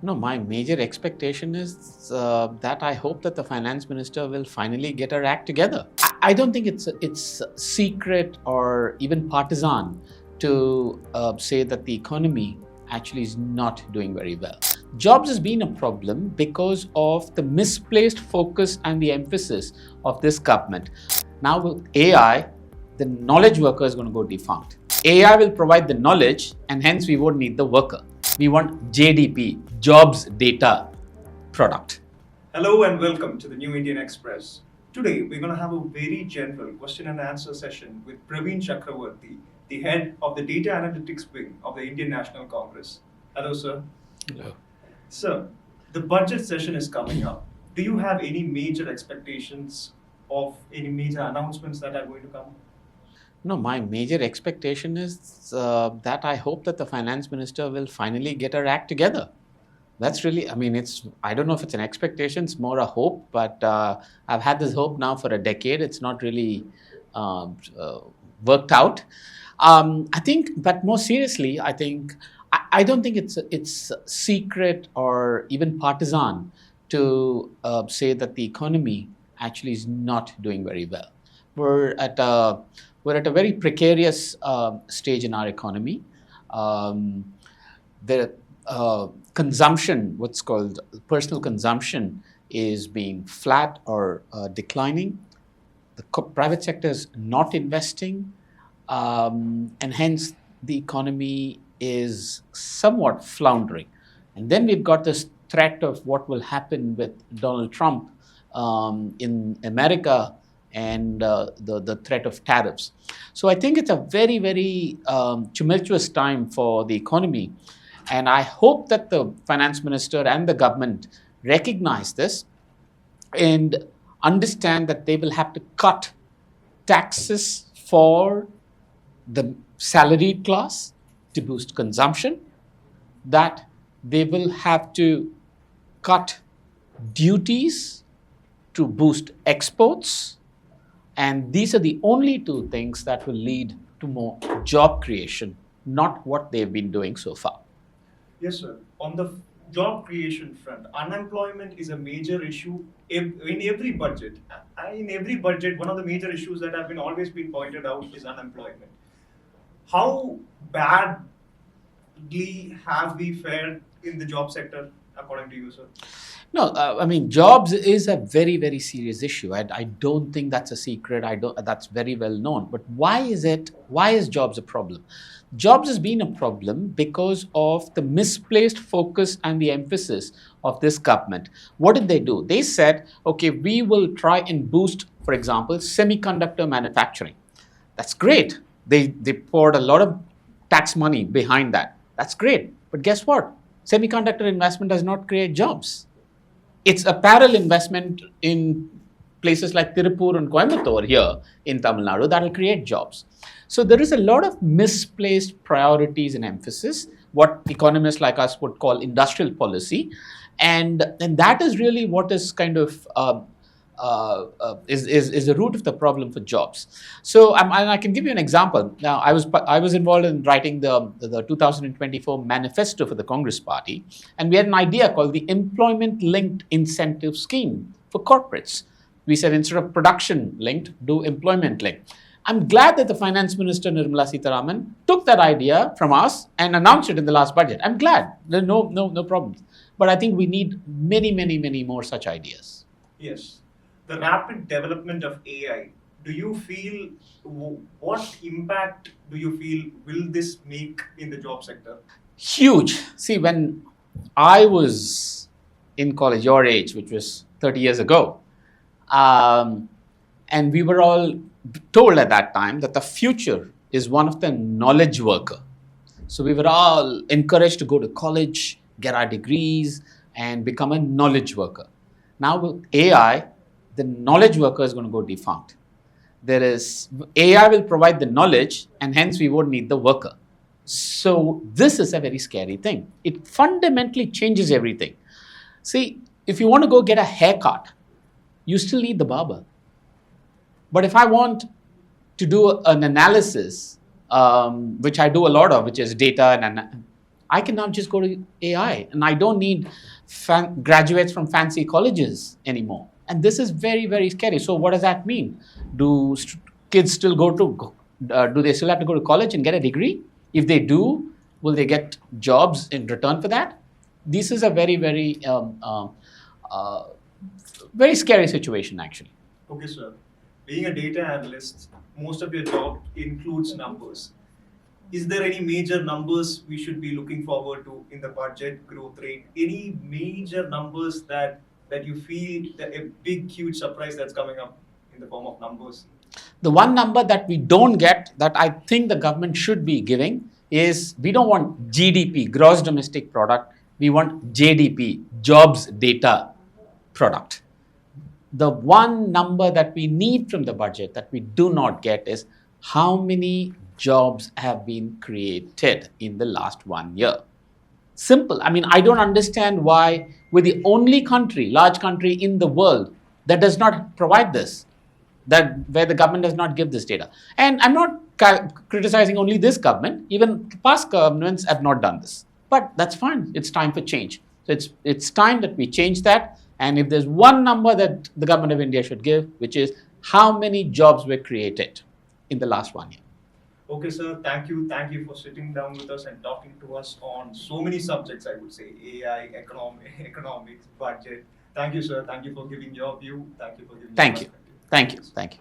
No, my major expectation is that I hope that the finance minister will finally get her act together. I don't think it's secret or even partisan to say that the economy actually is not doing very well. Jobs has been a problem because of the misplaced focus and the emphasis of this government. Now with AI, the knowledge worker is going to go defunct. AI will provide the knowledge, and hence we won't need the worker. We want JDP, jobs data product. Hello and welcome to the New Indian Express. Today we're going to have a very general question and answer session with Praveen Chakravarty, the head of the data analytics wing of the Indian National Congress. Hello, sir. Hello. Sir, the budget session is coming up. Do you have any major expectations of any major announcements that are going to come? No, my major expectation is that I hope that the finance minister will finally get her act together. That's really, I don't know if it's an expectation, it's more a hope, but I've had this hope now for a decade. It's not really worked out. I think, but more seriously, I don't think it's secret or even partisan to say that the economy actually is not doing very well. We're at a very precarious stage in our economy. The consumption, what's called personal consumption, is being flat or declining. The private sector is not investing, and hence the economy is somewhat floundering. And then we've got this threat of what will happen with Donald Trump in America and the threat of tariffs. So I think it's a very, very tumultuous time for the economy. And I hope that the finance minister and the government recognize this and understand that they will have to cut taxes for the salaried class to boost consumption, that they will have to cut duties to boost exports. And these are the only two things that will lead to more job creation, not what they've been doing so far. Yes, sir. On the job creation front, unemployment is a major issue in every budget. In every budget, one of the major issues that have been always been pointed out is unemployment. How badly have we fared in the job sector, according to you, sir? No, jobs is a very, very serious issue. I don't think that's a secret. That's very well known. But why is jobs a problem? Jobs has been a problem because of the misplaced focus and the emphasis of this government. What did they do? They said, okay, we will try and boost, for example, semiconductor manufacturing. That's great. They poured a lot of tax money behind that. That's great. But guess what? Semiconductor investment does not create jobs. It's apparel investment in places like Tirupur and Coimbatore here in Tamil Nadu that will create jobs. So there is a lot of misplaced priorities and emphasis, what economists like us would call industrial policy. And that is really what is kind of is the root of the problem for jobs. So and I can give you an example. Now, I was involved in writing the 2024 manifesto for the Congress Party, and we had an idea called the employment-linked incentive scheme for corporates. We said instead of production-linked, do employment-linked. I'm glad that the Finance Minister Nirmala Sitharaman took that idea from us and announced it in the last budget. I'm glad. There's no problems. But I think we need many, many, many more such ideas. Yes. The rapid development of AI, do you feel, what impact do you feel will this make in the job sector? Huge. See, when I was in college, your age, which was 30 years ago, and we were all told at that time that the future is one of the knowledge worker. So we were all encouraged to go to college, get our degrees, and become a knowledge worker. Now with AI, the knowledge worker is going to go defunct. AI will provide the knowledge, and hence we won't need the worker. So this is a very scary thing. It fundamentally changes everything. See, if you want to go get a haircut, you still need the barber. But if I want to do an analysis, which I do a lot of, which is data and I can now just go to AI, and I don't need graduates from fancy colleges anymore. And this is very, very scary. So what does that mean? Do kids still do they still have to go to college and get a degree? If they do, will they get jobs in return for that? This is a very, very scary situation, actually. Okay, sir. Being a data analyst, most of your job includes numbers. Is there any major numbers we should be looking forward to in the budget growth rate? Any major numbers that you feel that a big, huge surprise that's coming up in the form of numbers? The one number that we don't get, that I think the government should be giving, is we don't want GDP, gross domestic product. We want JDP, jobs data product. The one number that we need from the budget that we do not get is how many jobs have been created in the last 1 year. Simple. I mean, I don't understand why we're the only country, large country in the world that does not provide this, where the government does not give this data. And I'm not criticizing only this government. Even past governments have not done this. But that's fine. It's time for change. So it's time that we change that. And if there's one number that the government of India should give, which is how many jobs were created in the last 1 year. Okay, sir. Thank you. Thank you for sitting down with us and talking to us on so many subjects, I would say, AI, economics, budget. Thank you, sir. Thank you for giving your view. Thank you for giving your perspective. Thank you. Thank you.